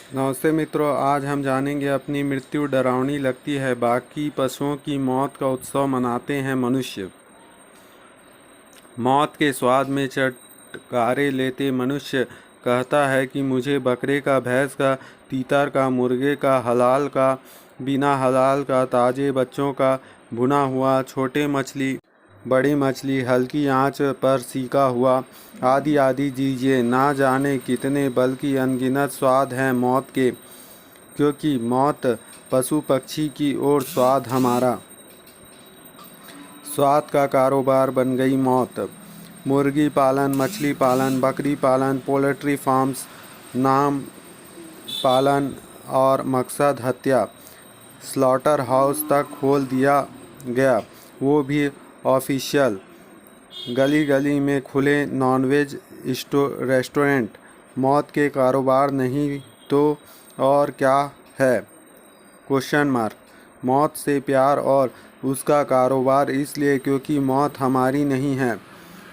नमस्ते मित्रों, आज हम जानेंगे अपनी मृत्यु डरावनी लगती है, बाकी पशुओं की मौत का उत्सव मनाते हैं मनुष्य। मौत के स्वाद में चटकारे लेते मनुष्य कहता है कि मुझे बकरे का, भैंस का, तीतर का, मुर्गे का, हलाल का, बिना हलाल का, ताजे बच्चों का, भुना हुआ, छोटे मछली, बड़ी मछली, हल्की आंच पर सीका हुआ, आदि आदि दीजिए। ना जाने कितने बल्कि अनगिनत स्वाद हैं मौत के, क्योंकि मौत पशु पक्षी की ओर स्वाद हमारा। स्वाद का कारोबार बन गई मौत। मुर्गी पालन, मछली पालन, बकरी पालन, पोल्ट्री फार्म्स, नाम पालन और मकसद हत्या, स्लॉटर हाउस तक खोल दिया गया, वो भी ऑफिशियल। गली गली में खुले नॉनवेज रेस्टोरेंट। मौत के कारोबार नहीं तो और क्या है? Question mark. मौत से प्यार और उसका कारोबार इसलिए क्योंकि मौत हमारी नहीं है।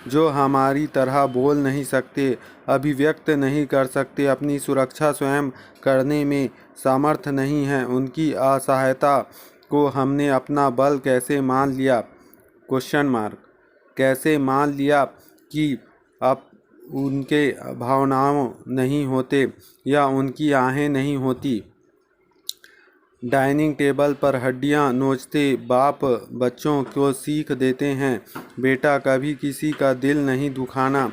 जो हमारी तरह बोल नहीं सकते, अभिव्यक्त नहीं कर सकते, अपनी सुरक्षा स्वयं करने में समर्थ नहीं हैं, उनकी असहायता को हमने अपना बल कैसे मान लिया? Question mark. कैसे मान लिया कि अब उनके भावनाओं नहीं होते या उनकी आहें नहीं होती। डाइनिंग टेबल पर हड्डियां नोचते बाप बच्चों को सीख देते हैं, बेटा कभी किसी का दिल नहीं दुखाना,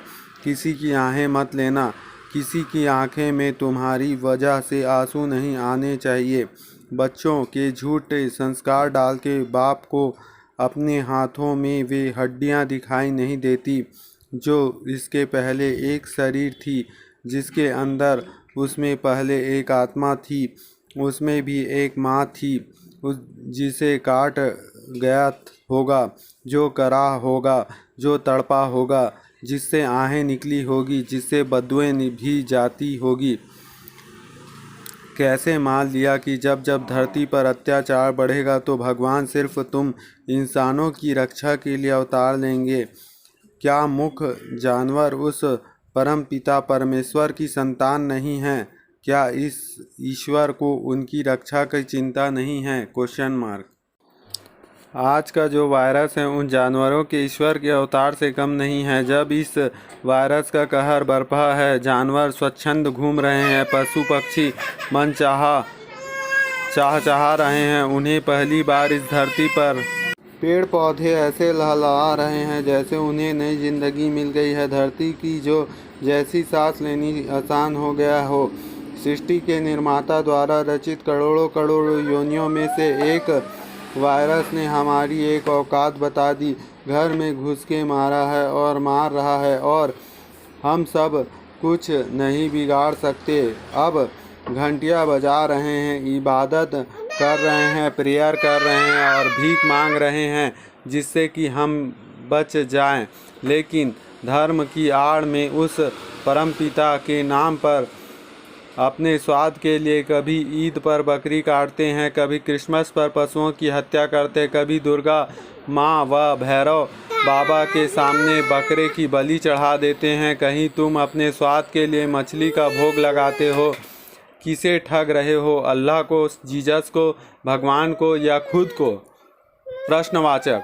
किसी की आहें मत लेना, किसी की आंखें में तुम्हारी वजह से आंसू नहीं आने चाहिए। बच्चों के झूठे संस्कार डाल के बाप को अपने हाथों में वे हड्डियां दिखाई नहीं देती जो इसके पहले एक शरीर थी, जिसके अंदर उसमें पहले एक आत्मा थी, उसमें भी एक माँ थी, उस जिसे काट गया होगा, जो करा होगा, जो तड़पा होगा, जिससे आहें निकली होगी, जिससे बदुएं भी जाती होगी। कैसे मान लिया कि जब जब धरती पर अत्याचार बढ़ेगा तो भगवान सिर्फ तुम इंसानों की रक्षा के लिए अवतार लेंगे? क्या मुख जानवर उस परम पिता परमेश्वर की संतान नहीं हैं? क्या इस ईश्वर को उनकी रक्षा की चिंता नहीं है? Question mark. आज का जो वायरस है उन जानवरों के ईश्वर के अवतार से कम नहीं है। जब इस वायरस का कहर बरपा है, जानवर स्वच्छंद घूम रहे हैं, पशु पक्षी मनचाहा चाह रहे हैं, उन्हें पहली बार इस धरती पर पेड़ पौधे ऐसे लहलहा रहे हैं जैसे उन्हें नई जिंदगी मिल गई है। धरती की जो जैसी सांस लेनी आसान हो गया हो। सृष्टि के निर्माता द्वारा रचित करोड़ों करोड़ों योनियों में से एक वायरस ने हमारी एक औकात बता दी, घर में घुस के मारा है और मार रहा है, और हम सब कुछ नहीं बिगाड़ सकते। अब घंटियां बजा रहे हैं, इबादत कर रहे हैं, प्रेयर कर रहे हैं और भीख मांग रहे हैं जिससे कि हम बच जाएं, लेकिन धर्म की आड़ में उस परमपिता के नाम पर अपने स्वाद के लिए कभी ईद पर बकरी काटते हैं, कभी क्रिसमस पर पशुओं की हत्या करते, कभी दुर्गा माँ व भैरव बाबा के सामने बकरे की बलि चढ़ा देते हैं। कहीं तुम अपने स्वाद के लिए मछली का भोग लगाते हो। किसे ठग रहे हो? अल्लाह को, जीसस को, भगवान को या खुद को? प्रश्नवाचक।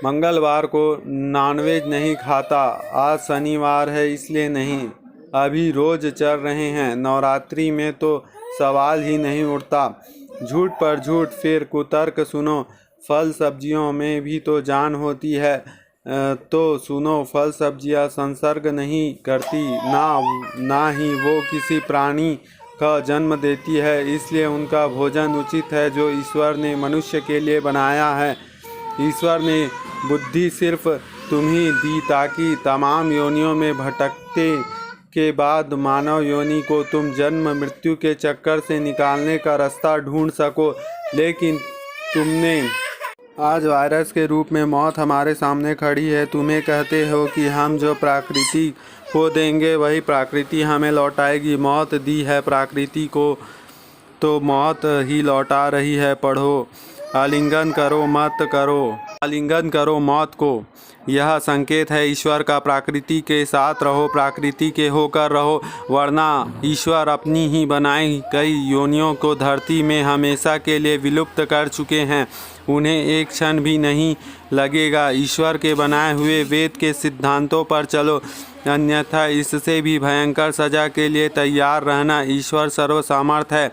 मंगलवार को नॉनवेज नहीं खाता, आज शनिवार है इसलिए नहीं। अभी रोज चल रहे हैं, नवरात्रि में तो सवाल ही नहीं उठता। झूठ पर झूठ, फिर कुतर्क सुनो। फल सब्जियों में भी तो जान होती है, तो सुनो, फल सब्जियां संसर्ग नहीं करती, ना ही वो किसी प्राणी का जन्म देती है, इसलिए उनका भोजन उचित है जो ईश्वर ने मनुष्य के लिए बनाया है। ईश्वर ने बुद्धि सिर्फ तुम्हें दी ताकि तमाम योनियों में भटकते के बाद मानव योनि को तुम जन्म मृत्यु के चक्कर से निकालने का रास्ता ढूंढ सको, लेकिन तुमने आज वायरस के रूप में मौत हमारे सामने खड़ी है। तुम्हें कहते हो कि हम जो प्रकृति को देंगे वही प्रकृति हमें लौटाएगी। मौत दी है प्रकृति को तो मौत ही लौटा रही है। पढ़ो, आलिंगन करो मत करो, आलिंगन करो मौत को। यह संकेत है ईश्वर का। प्रकृति के साथ रहो, प्रकृति के होकर रहो, वरना ईश्वर अपनी ही बनाई कई योनियों को धरती में हमेशा के लिए विलुप्त कर चुके हैं। उन्हें एक क्षण भी नहीं लगेगा। ईश्वर के बनाए हुए वेद के सिद्धांतों पर चलो, अन्यथा इससे भी भयंकर सजा के लिए तैयार रहना। ईश्वर सर्वसामर्थ है,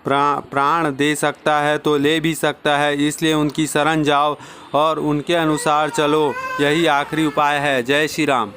प्राण दे सकता है तो ले भी सकता है, इसलिए उनकी शरण जाओ और उनके अनुसार चलो। यही आखिरी उपाय है। जय श्री राम।